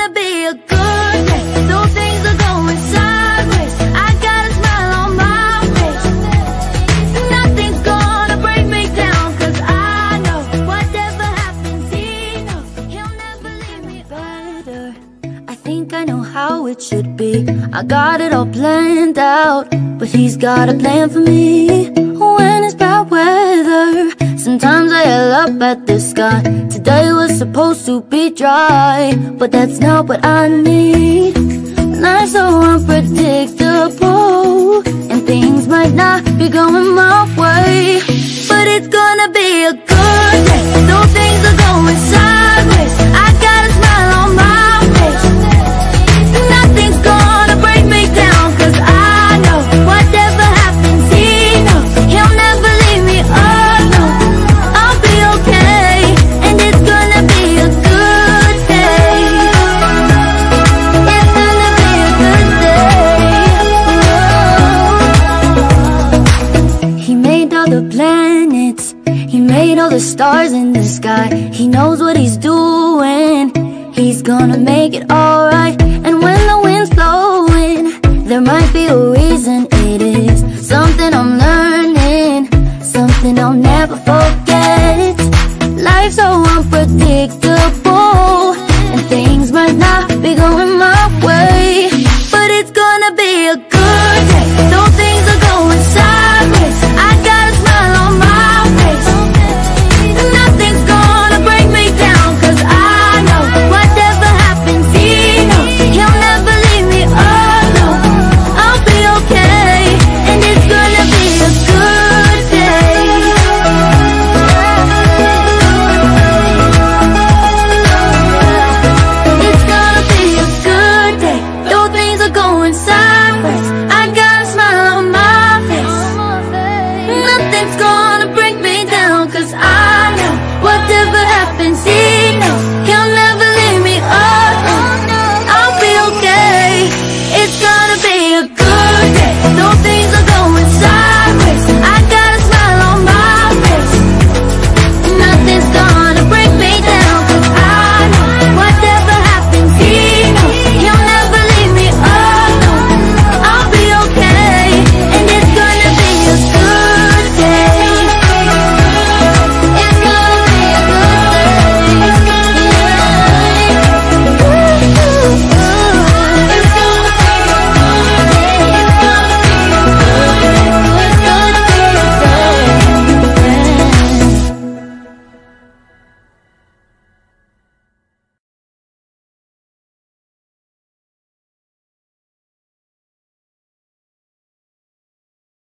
gonna be a good day. Though things are going sideways, I got a smile on my face. Nothing's gonna break me down, 'cause I know whatever happens, he knows he'll never leave me better. I think I know how it should be. I got it all planned out, but he's got a plan for me. When it's bad weather, sometimes I yell up at the sky. Today was supposed to be dry, but that's not what I need. Life's so unpredictable, and things might not be going my way, but it's gonna be a good day. Though things are going sideways, I got a smile on my face. Nothing's gonna break me down, 'cause I know whatever happens, he knows he'll never leave me alone. I'll be okay, and it's gonna be a good day. It's gonna be a good day. He made all the planets, he made all the stars in the sky. He knows what he's doing, he's gonna make it alright. And when the wind's blowing, there might be a reason. It is something I'm learning, something I'll never forget. Life's so unpredictable, and things might not be going my way, but it's gonna be a good day. Though things are going sideways, I got a smile on my face. Nothing's gonna break me down, 'cause I know whatever happens, he knows he'll never leave me alone. I'll be okay, and it's gonna be a good day. It's gonna be a good day. Though things are going sideways, I got a smile on my face. Nothing's gonna